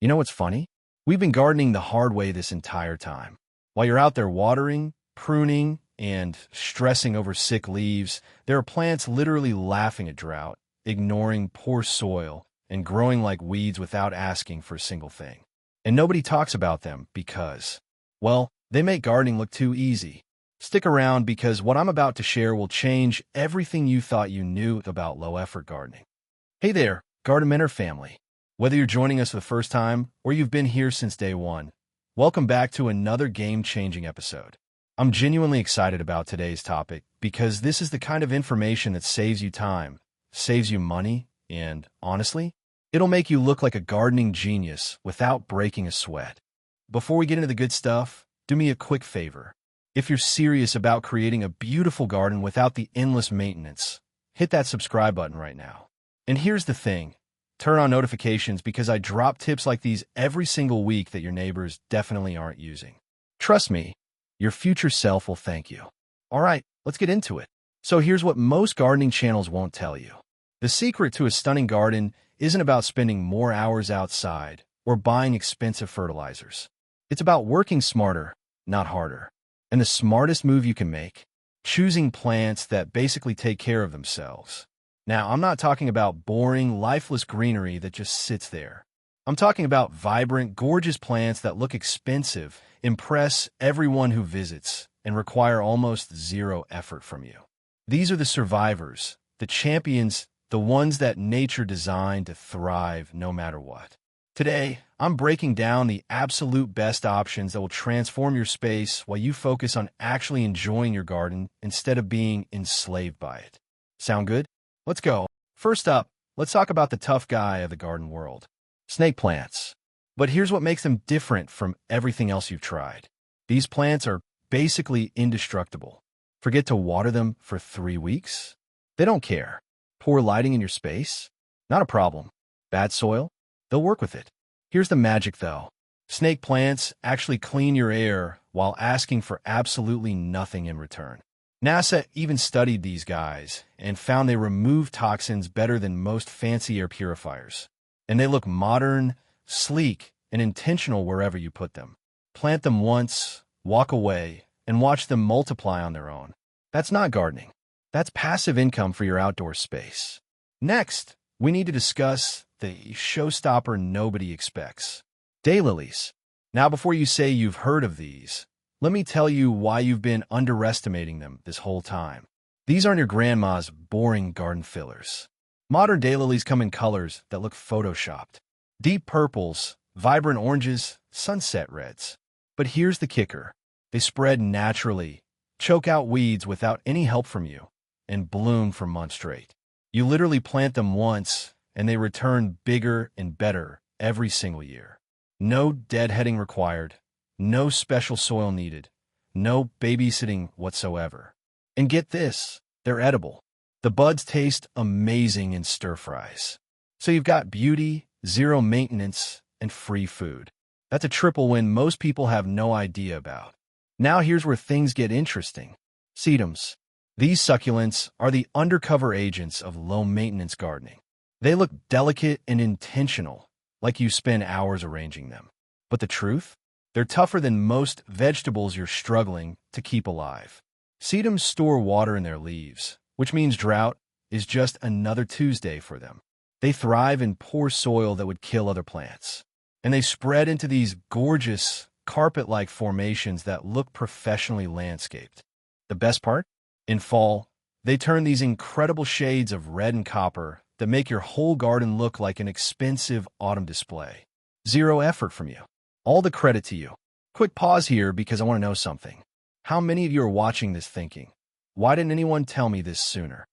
You know what's funny? We've been gardening the hard way this entire time. While you're out there watering, pruning, and stressing over sick leaves, there are plants literally laughing at drought, ignoring poor soil, and growing like weeds without asking for a single thing. And nobody talks about them because, well, they make gardening look too easy. Stick around because what I'm about to share will change everything you thought you knew about low-effort gardening. Hey there, Gardementer family. Whether you're joining us for the first time or you've been here since day one, welcome back to another game-changing episode. I'm genuinely excited about today's topic because this is the kind of information that saves you time, saves you money, and, honestly, it'll make you look like a gardening genius without breaking a sweat. Before we get into the good stuff, do me a quick favor. If you're serious about creating a beautiful garden without the endless maintenance, hit that subscribe button right now. And here's the thing. Turn on notifications because I drop tips like these every single week that your neighbors definitely aren't using. Trust me, your future self will thank you. All right, let's get into it. So here's what most gardening channels won't tell you. The secret to a stunning garden isn't about spending more hours outside or buying expensive fertilizers. It's about working smarter, not harder. And the smartest move you can make, choosing plants that basically take care of themselves. Now, I'm not talking about boring, lifeless greenery that just sits there. I'm talking about vibrant, gorgeous plants that look expensive, impress everyone who visits, and require almost zero effort from you. These are the survivors, the champions, the ones that nature designed to thrive no matter what. Today, I'm breaking down the absolute best options that will transform your space while you focus on actually enjoying your garden instead of being enslaved by it. Sound good? Let's go. First up, let's talk about the tough guy of the garden world, snake plants. But here's what makes them different from everything else you've tried. These plants are basically indestructible. Forget to water them for 3 weeks? They don't care. Poor lighting in your space? Not a problem. Bad soil? They'll work with it. Here's the magic, though. Snake plants actually clean your air while asking for absolutely nothing in return. NASA even studied these guys and found they remove toxins better than most fancy air purifiers. And they look modern, sleek, and intentional wherever you put them. Plant them once, walk away, and watch them multiply on their own. That's not gardening. That's passive income for your outdoor space. Next, we need to discuss the showstopper nobody expects. Daylilies. Now, before you say you've heard of these, let me tell you why you've been underestimating them this whole time. These aren't your grandma's boring garden fillers. Modern daylilies come in colors that look photoshopped. Deep purples, vibrant oranges, sunset reds. But here's the kicker. They spread naturally, choke out weeds without any help from you, and bloom for months straight. You literally plant them once, and they return bigger and better every single year. No deadheading required, no special soil needed, no babysitting whatsoever. And get this, they're edible. The buds taste amazing in stir-fries. So you've got beauty, zero maintenance, and free food. That's a triple win most people have no idea about. Now here's where things get interesting. Sedums. These succulents are the undercover agents of low-maintenance gardening. They look delicate and intentional, like you spend hours arranging them. But the truth? They're tougher than most vegetables you're struggling to keep alive. Sedums store water in their leaves, which means drought is just another Tuesday for them. They thrive in poor soil that would kill other plants. And they spread into these gorgeous, carpet-like formations that look professionally landscaped. The best part? In fall, they turn these incredible shades of red and copper that make your whole garden look like an expensive autumn display. Zero effort from you. All the credit to you. Quick pause here because I want to know something. How many of you are watching this thinking, why didn't anyone tell me this sooner?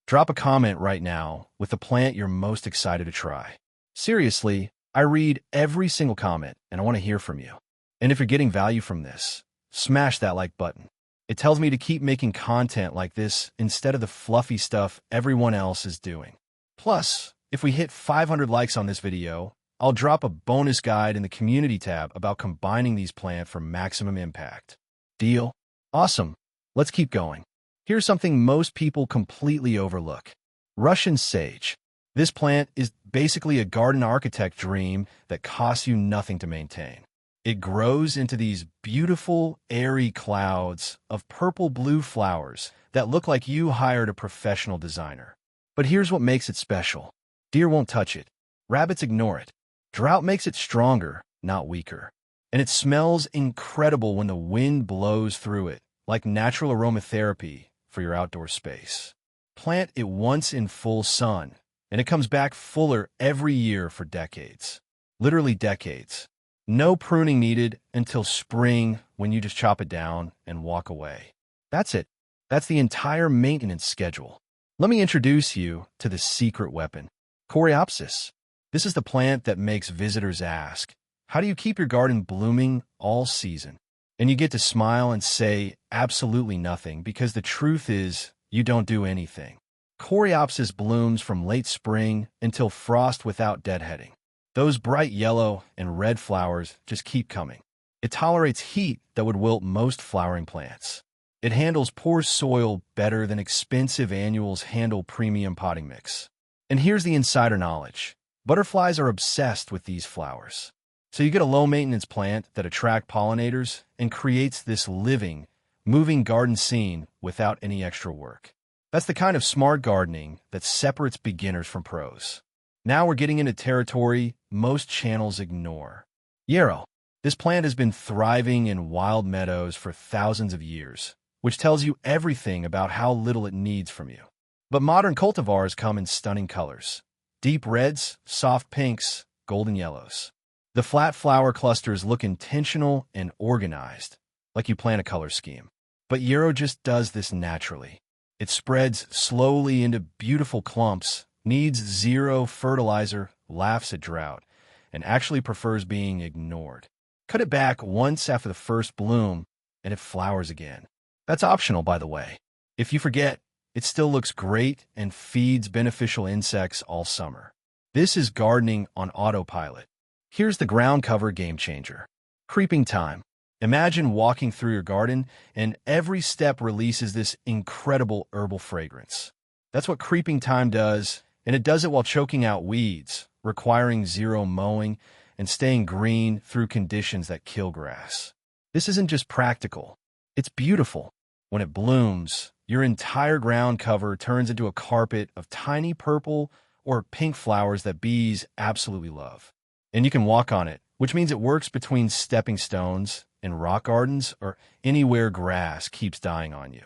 Drop a comment right now with the plant you're most excited to try. Seriously, I read every single comment and I want to hear from you. And if you're getting value from this, smash that like button. It tells me to keep making content like this instead of the fluffy stuff everyone else is doing. Plus, if we hit 500 likes on this video, I'll drop a bonus guide in the community tab about combining these plants for maximum impact. Deal? Awesome. Let's keep going. Here's something most people completely overlook. Russian sage. This plant is basically a garden architect dream that costs you nothing to maintain. It grows into these beautiful, airy clouds of purple-blue flowers that look like you hired a professional designer. But here's what makes it special. Deer won't touch it. Rabbits ignore it. Drought makes it stronger, not weaker. And it smells incredible when the wind blows through it, like natural aromatherapy for your outdoor space. Plant it once in full sun, and it comes back fuller every year for decades. Literally decades. No pruning needed until spring when you just chop it down and walk away. That's it. That's the entire maintenance schedule. Let me introduce you to the secret weapon, Coreopsis. This is the plant that makes visitors ask, how do you keep your garden blooming all season? And you get to smile and say absolutely nothing because the truth is you don't do anything. Coreopsis blooms from late spring until frost without deadheading. Those bright yellow and red flowers just keep coming. It tolerates heat that would wilt most flowering plants. It handles poor soil better than expensive annuals handle premium potting mix. And here's the insider knowledge. Butterflies are obsessed with these flowers. So you get a low-maintenance plant that attracts pollinators and creates this living, moving garden scene without any extra work. That's the kind of smart gardening that separates beginners from pros. Now we're getting into territory most channels ignore. Yarrow. This plant has been thriving in wild meadows for thousands of years, which tells you everything about how little it needs from you. But modern cultivars come in stunning colors. Deep reds, soft pinks, golden yellows. The flat flower clusters look intentional and organized, like you plan a color scheme. But yarrow just does this naturally. It spreads slowly into beautiful clumps, needs zero fertilizer, laughs at drought, and actually prefers being ignored. Cut it back once after the first bloom, and it flowers again. That's optional, by the way. If you forget, it still looks great and feeds beneficial insects all summer. This is gardening on autopilot. Here's the ground cover game changer. Creeping thyme. Imagine walking through your garden and every step releases this incredible herbal fragrance. That's what creeping thyme does, and it does it while choking out weeds, requiring zero mowing, and staying green through conditions that kill grass. This isn't just practical. It's beautiful. When it blooms, your entire ground cover turns into a carpet of tiny purple or pink flowers that bees absolutely love. And you can walk on it, which means it works between stepping stones and rock gardens or anywhere grass keeps dying on you.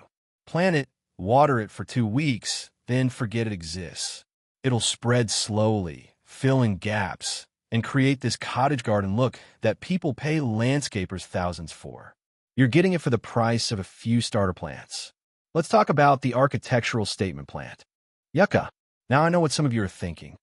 Plant it, water it for 2 weeks, then forget it exists. It'll spread slowly, fill in gaps, and create this cottage garden look that people pay landscapers thousands for. You're getting it for the price of a few starter plants. Let's talk about the architectural statement plant. Yucca. Now I know what some of you are thinking.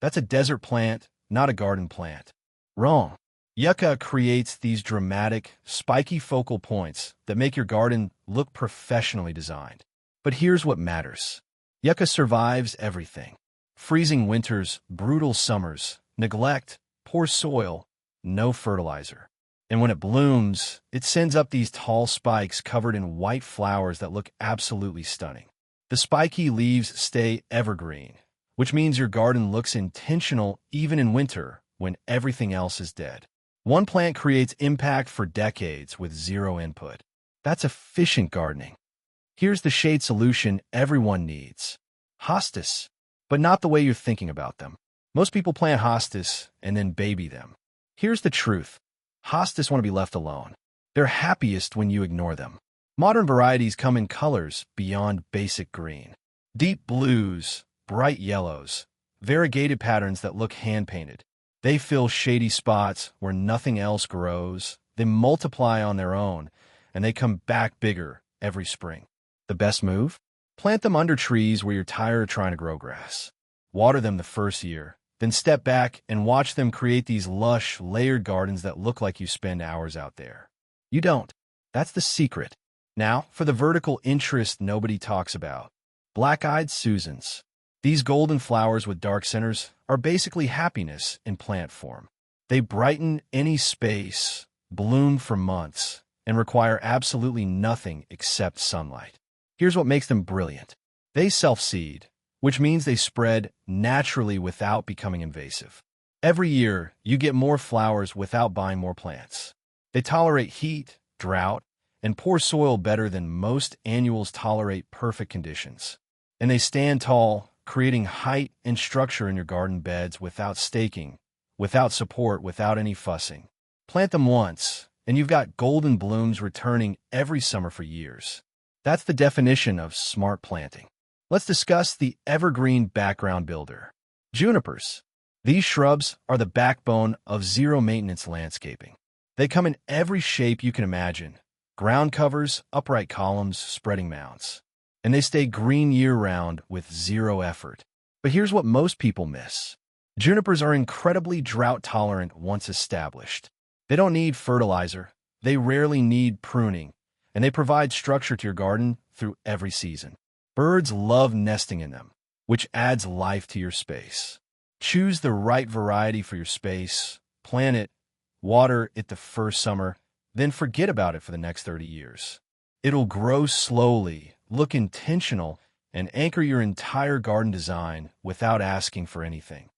That's a desert plant, not a garden plant. Wrong. Yucca creates these dramatic, spiky focal points that make your garden look professionally designed. But here's what matters. Yucca survives everything. Freezing winters, brutal summers, neglect, poor soil, no fertilizer. And when it blooms, it sends up these tall spikes covered in white flowers that look absolutely stunning. The spiky leaves stay evergreen, which means your garden looks intentional even in winter when everything else is dead. One plant creates impact for decades with zero input. That's efficient gardening. Here's the shade solution everyone needs. Hostas, but not the way you're thinking about them. Most people plant hostas and then baby them. Here's the truth. Hostas want to be left alone. They're happiest when you ignore them. Modern varieties come in colors beyond basic green. Deep blues, bright yellows, variegated patterns that look hand-painted. They fill shady spots where nothing else grows. They multiply on their own, and they come back bigger every spring. The best move? Plant them under trees where you're tired of trying to grow grass. Water them the first year, then step back and watch them create these lush, layered gardens that look like you spend hours out there. You don't. That's the secret. Now, for the vertical interest nobody talks about. Black-eyed Susans. These golden flowers with dark centers are basically happiness in plant form. They brighten any space, bloom for months, and require absolutely nothing except sunlight. Here's what makes them brilliant. They self-seed, which means they spread naturally without becoming invasive. Every year, you get more flowers without buying more plants. They tolerate heat, drought, and poor soil better than most annuals tolerate perfect conditions. And they stand tall, creating height and structure in your garden beds without staking, without support, without any fussing. Plant them once, and you've got golden blooms returning every summer for years. That's the definition of smart planting. Let's discuss the evergreen background builder. Junipers. These shrubs are the backbone of zero-maintenance landscaping. They come in every shape you can imagine: ground covers, upright columns, spreading mounds. And they stay green year-round with zero effort. But here's what most people miss. Junipers are incredibly drought-tolerant once established. They don't need fertilizer, they rarely need pruning, and they provide structure to your garden through every season. Birds love nesting in them, which adds life to your space. Choose the right variety for your space, plant it, water it the first summer, then forget about it for the next 30 years. It'll grow slowly, look intentional, and anchor your entire garden design without asking for anything.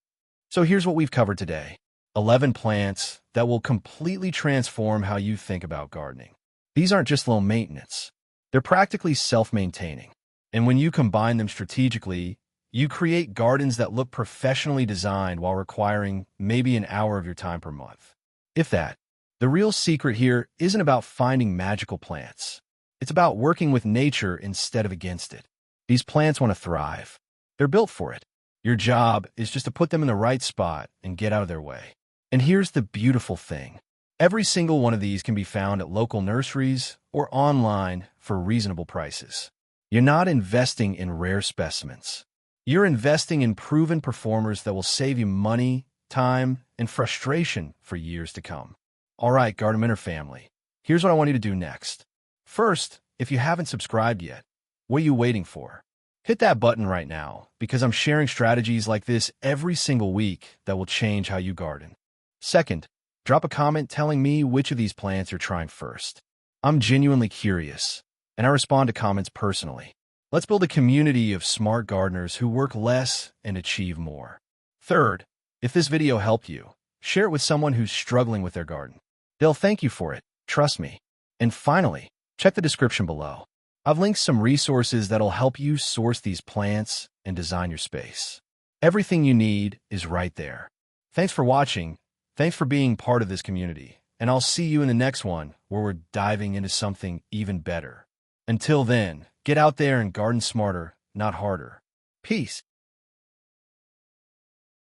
So here's what we've covered today: 11 plants that will completely transform how you think about gardening. These aren't just low maintenance. They're practically self-maintaining. And when you combine them strategically, you create gardens that look professionally designed while requiring maybe an hour of your time per month. If that. The real secret here isn't about finding magical plants. It's about working with nature instead of against it. These plants want to thrive. They're built for it. Your job is just to put them in the right spot and get out of their way. And here's the beautiful thing. Every single one of these can be found at local nurseries or online for reasonable prices. You're not investing in rare specimens. You're investing in proven performers that will save you money, time, and frustration for years to come. All right, Garden Minter family, here's what I want you to do next. First, if you haven't subscribed yet, what are you waiting for? Hit that button right now, because I'm sharing strategies like this every single week that will change how you garden. Second, drop a comment telling me which of these plants you're trying first. I'm genuinely curious, and I respond to comments personally. Let's build a community of smart gardeners who work less and achieve more. Third, if this video helped you, share it with someone who's struggling with their garden. They'll thank you for it, trust me. And finally, check the description below. I've linked some resources that'll help you source these plants and design your space. Everything you need is right there. Thanks for watching. Thanks for being part of this community. And I'll see you in the next one where we're diving into something even better. Until then, get out there and garden smarter, not harder. Peace.